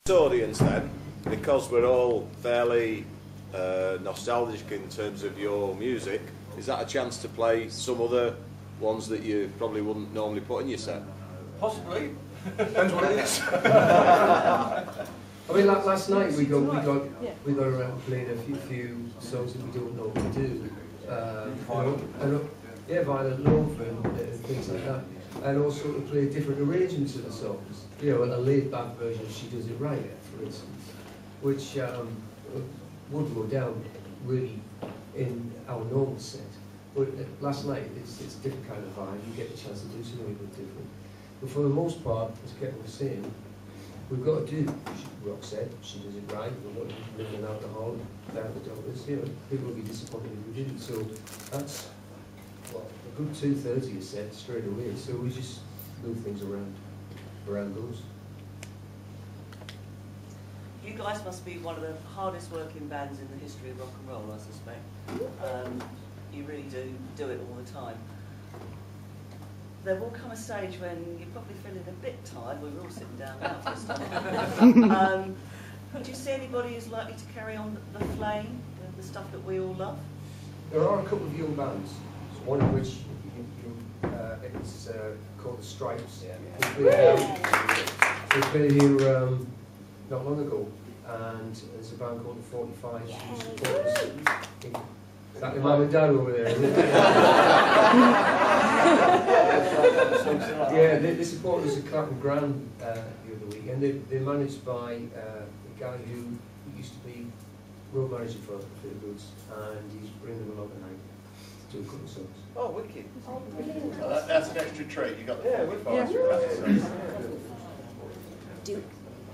Audience then, because we're all fairly nostalgic in terms of your music, is that a chance to play some other ones that you probably wouldn't normally put in your set? Possibly. Depends what it is. I mean, like last night we got around playing a few songs that we don't normally do. Violent Love and things like that, and also to play different arrangements of the songs. You know, a laid-back version of She Does It Right, for instance, which would go down really in our normal set. But last night it's a different kind of vibe. You get the chance to do something a bit different. But for the most part, as Kevin was saying, we've got to do, Rock said, She Does It Right, we've got to bring in alcohol, down the dollars, you know, people will be disappointed if we didn't. So that's, well, a good 2/3 of your set straight away. So we just move things around those. You guys must be one of the hardest working bands in the history of rock and roll, I suspect. You really do it all the time. There will come a stage when you're probably feeling a bit tired. We're all sitting down now for a start. Do you see anybody who's likely to carry on the flame, the stuff that we all love? There are a couple of young bands, one of which it's called The Stripes. They played here not long ago, and there's a band called The 45s who support us. Is that your mum and dad over there, is it? Yeah, they support us at Clapham Grand the other week, and they're managed by a guy who used to be road manager for Feelgood, and he's bringing them along tonight to do a couple of songs. Oh, wicked. Well, that's an extra treat. You got the 45s.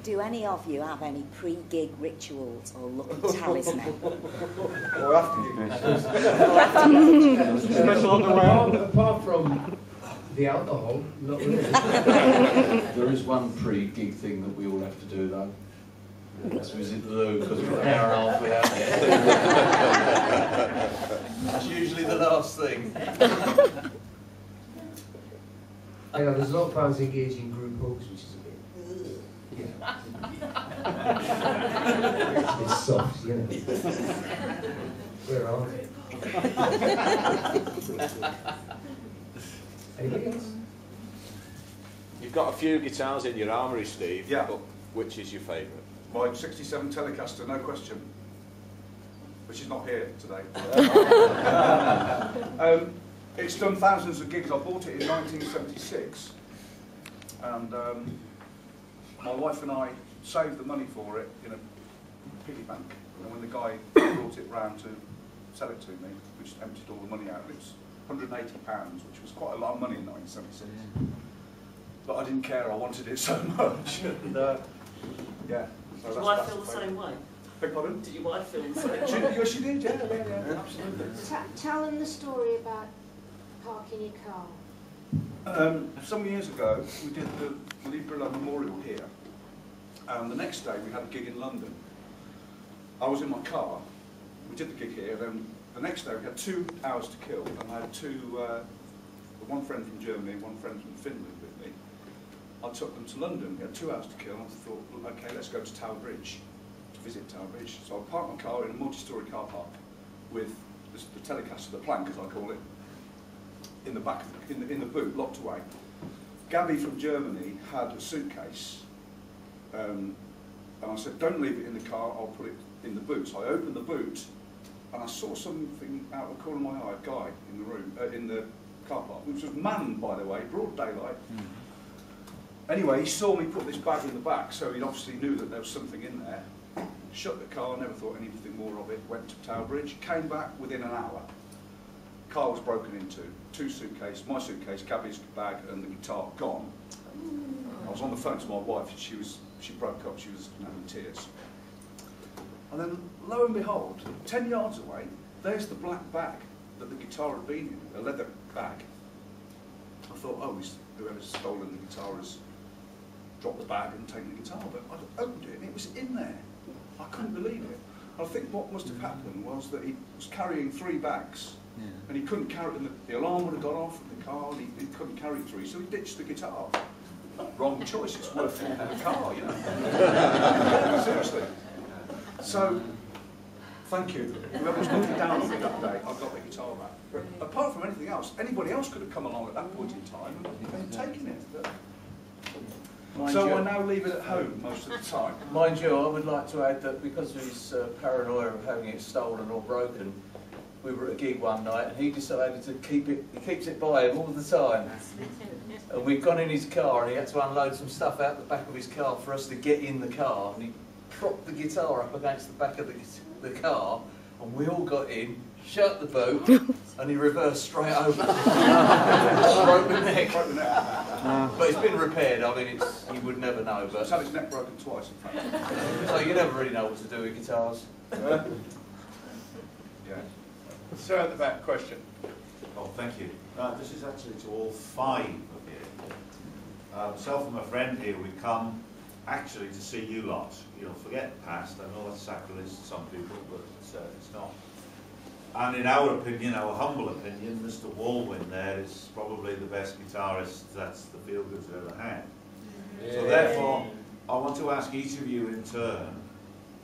Do any of you have any pre-gig rituals or lucky talisman? Or after you. Special on the way. Apart from the alcohol, not really. There is one pre-gig thing that we all have to do though. Let's visit the loo because we're an hour and a half without it. That's usually the last thing. There's a lot of bands engaged in group hugs, which is a bit. Yeah. It's soft, you know. Where are they? Anything else? You've got a few guitars in your armoury, Steve. Yeah. But which is your favourite? My 67 Telecaster, no question. Which is not here today. It's done thousands of gigs. I bought it in 1976. And my wife and I saved the money for it in a piggy bank. And when the guy brought it round to sell it to me, we just emptied all the money out. It was £180, which was quite a lot of money in 1976. But I didn't care, I wanted it so much. And, yeah. So Did your wife feel the same way? Beg pardon? Did your wife feel the same way? Yes, she did, yeah, absolutely. Tell them the story about parking your car. Some years ago, we did the Libra Memorial here, and the next day we had a gig in London. I was in my car, we did the gig here, then the next day we had 2 hours to kill, and I had one friend from Germany, one friend from Finland with me. I took them to London, we had 2 hours to kill, and I thought, well, okay, let's go to Tower Bridge, to visit Tower Bridge. So I parked my car in a multi-storey car park with the Telecaster, the plank as I call it, in the back, in the boot, locked away. Gabby from Germany had a suitcase, and I said, don't leave it in the car, I'll put it in the boot. So I opened the boot, and I saw something out of the corner of my eye, a guy in the room, in the car park, which was manned, by the way, broad daylight. Anyway, he saw me put this bag in the back, so he obviously knew that there was something in there. Shut the car, never thought anything more of it, went to Tower Bridge, came back within an hour. Car was broken into, 2 suitcases, my suitcase, Gabby's bag, and the guitar gone. I was on the phone to my wife, and she broke up, she was in tears. And then, lo and behold, 10 yards away, there's the black bag that the guitar had been in, a leather bag. I thought, oh, whoever's stolen the guitar has dropped the bag and taken the guitar, but I opened it and it was in there. I couldn't believe it. I think what must have happened was that he was carrying 3 bags, and he couldn't carry it, and the alarm would have gone off in the car, and he couldn't carry 3, so he ditched the guitar. Wrong choice, it's worth it in the car, you know. So, thank you. Whoever was looking down on me that day, I got the guitar back. But apart from anything else, anybody else could have come along at that point in time and taken it. So I now leave it at home most of the time. Mind you, I would like to add that because of his paranoia of having it stolen or broken, we were at a gig one night and he decided to keep it, he keeps it by him all the time. And we'd gone in his car and he had to unload some stuff out the back of his car for us to get in the car, and he propped the guitar up against the back of the car, and we all got in, shut the boot, and he reversed straight over. Broke the neck. But it's been repaired. I mean, you would never know. But It's had its neck broken twice, in fact. so you never really know what to do with guitars. Yeah. Sir at the back, question. Oh, thank you. This is actually to all 5 of you. Myself and my friend here, we come actually to see you lot. You know, forget the past. I know that's sacrilege to some people, but it's not. And in our opinion, our humble opinion, Mr. Walwyn there is probably the best guitarist that's the Feelgood's ever had. So therefore, I want to ask each of you in turn,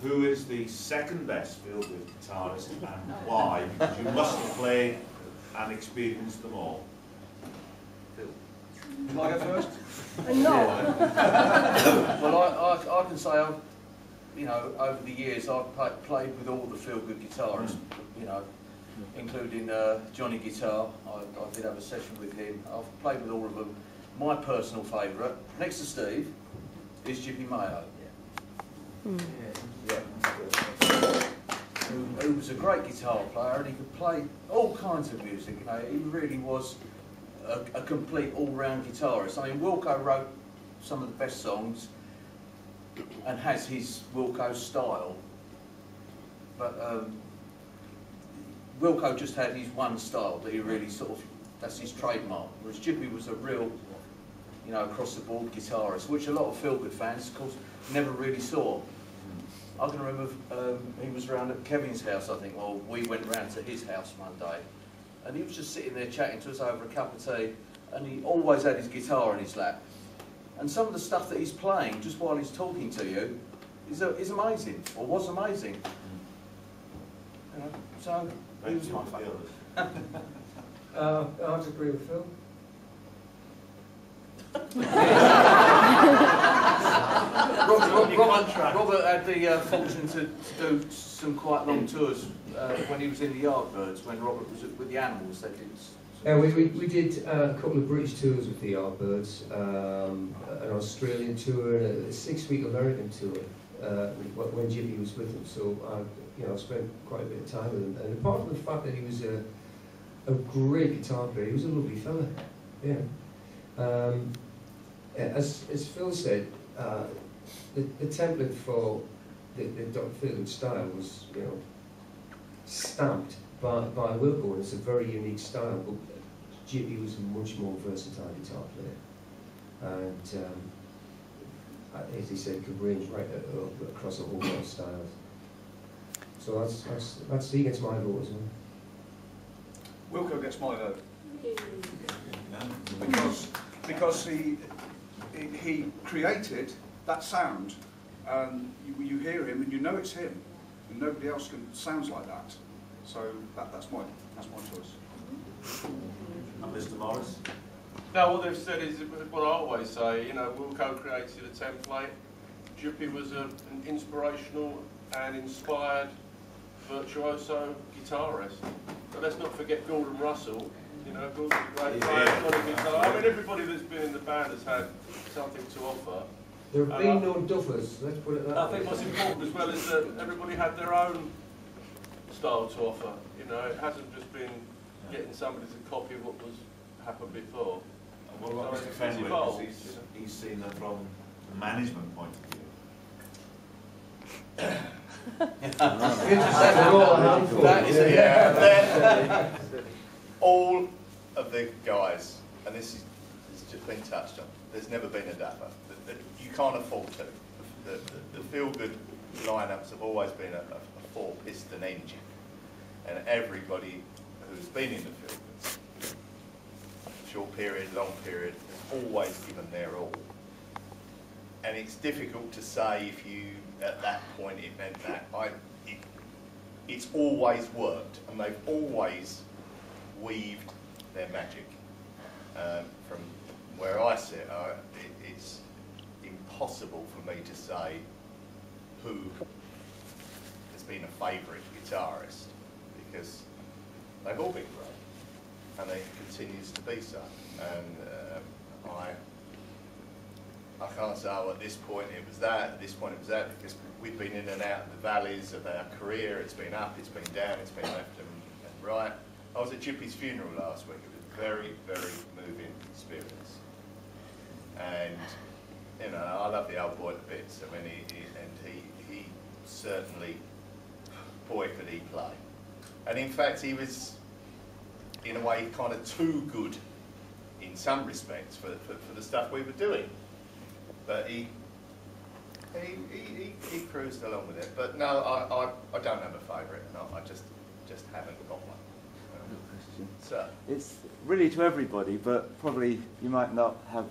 who is the second best Feelgood guitarist and why? Because you must have played and experienced them all. Phil. Can I go first? No. Well, I can say I've, you know, over the years I've played with all the Feelgood guitarists, you know, including Johnny Guitar. I did have a session with him. I've played with all of them. My personal favourite, next to Steve, is Jippy Mayo. Who was a great guitar player, and he could play all kinds of music. You know, he really was a complete all-round guitarist. I mean, Wilco wrote some of the best songs and has his Wilco style, but Wilco just had his one style that he really sort of, that's his trademark, whereas Jippy was a real, you know, across-the-board guitarist, which a lot of Feelgood fans, of course, never really saw. I can remember he was round at Kevin's house, I think. Well, we went round to his house one day, and he was just sitting there chatting to us over a cup of tea, and he always had his guitar in his lap. And some of the stuff that he's playing, just while he's talking to you, is amazing, or was amazing. You know, so he was my favourite. I'd agree with Phil. Robert had the fortune to do some quite long tours when he was in the Yardbirds, when Robert was with the Animals. They did. Yeah, we did a couple of British tours with the Yardbirds, an Australian tour, and a 6-week American tour when Jippy was with them. So I spent quite a bit of time with him. And apart from the fact that he was a great guitar player, he was a lovely fella. Yeah. As Phil said, the template for the Dr. Feelgood style was, you know, stamped by Wilco, and it's a very unique style. But Jippy was a much more versatile guitar player, and as he said, could range right across a whole lot of styles. So he gets my vote as well. Wilco gets my vote. Because he created that sound, and you hear him and you know it's him, and nobody else sounds like that. So that's my choice. And Mr. Morris? No, what they've said is what I always say. You know, Wilco created a template. Jippy was an inspirational and inspired virtuoso guitarist. But let's not forget Gordon Russell. You know, Gordon's a great player on the guitar. I mean, everybody that's been in the band has had something to offer. There have been no duffers, let's put it that way. I think what's important as well is that everybody had their own style to offer. You know, it hasn't just been getting somebody to copy what was happened before. And what about Mr. Fenwick? Because he's seen them from the management point of view. All of the guys, and this is just been touched on, there's never been a dapper. You can't afford to. The Feelgood lineups have always been a 4-piston engine, and everybody who's been in the Feelgoods, short period, long period, has always given their all. and it's difficult to say if you, at that point, it meant that. It's always worked, and they've always weaved their magic. From where I sit, it's impossible for me to say who has been a favourite guitarist, because they've all been great, and they continues to be so. And I can't say, oh, at this point it was that, at this point it was that, because we've been in and out of the valleys of our career. It's been up, it's been down, it's been left and right. I was at Chippy's funeral last week. It was a very, very moving experience. And, you know, I love the old boy to bits. I mean, he certainly, boy, could he play. And in fact, he was, in a way, kind of too good in some respects for the stuff we were doing. But he cruised along with it. But no, I don't have a favourite, and I just haven't got one. So it's really to everybody, but probably you might not have a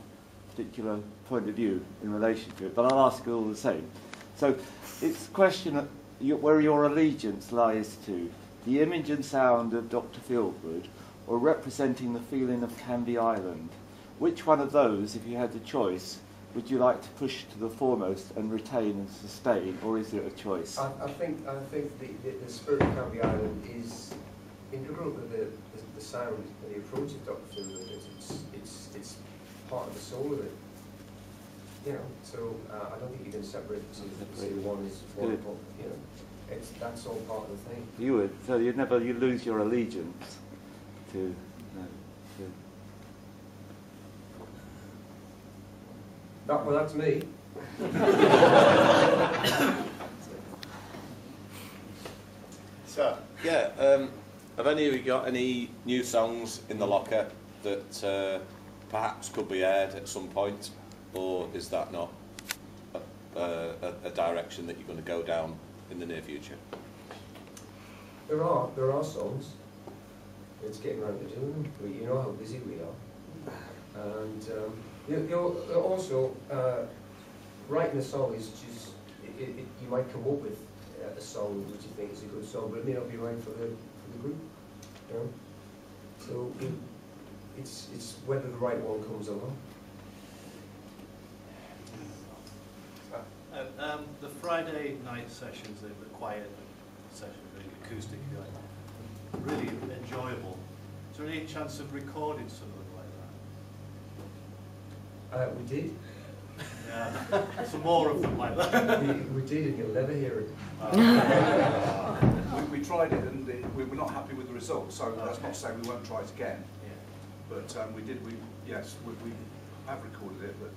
particular point of view in relation to it, but I'll ask you all the same. So it's a question of where your allegiance lies to, the image and sound of Dr. Feelgood, or representing the feeling of Canvey Island. Which one of those, if you had the choice, would you like to push to the foremost and retain and sustain, or is it a choice? I think the spirit of Canvey Island is integral to the sound and the approach of Dr. Feelgood. It's part of the soul of it. You know, so I don't think you can separate the two. Say one is one, you know, that's all part of the thing. You would, so you'd lose your allegiance to. Well, that's me. So, yeah, have any of you got any new songs in the locker that perhaps could be aired at some point, or is that not a direction that you're going to go down in the near future? There are songs. It's getting around to doing them. You know how busy we are, and. You'll also, writing a song is just, you might come up with a song which you think is a good song, but it may not be right for the group, you know? So it's whether the right one comes along. The Friday night sessions, the quiet sessions, the acoustic, really enjoyable. Is there any chance of recording some of them like that? We did. Yeah, some more of them like that. we did, and you'll never hear it. We tried it, and we were not happy with the results. So that's not to say we won't try it again. Yeah. But we have recorded it, but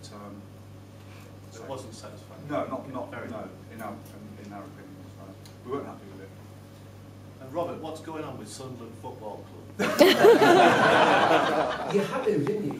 it wasn't satisfying. No, not in our opinion. We weren't happy with it. And Robert, what's going on with Sunderland Football Club? You had to, didn't you?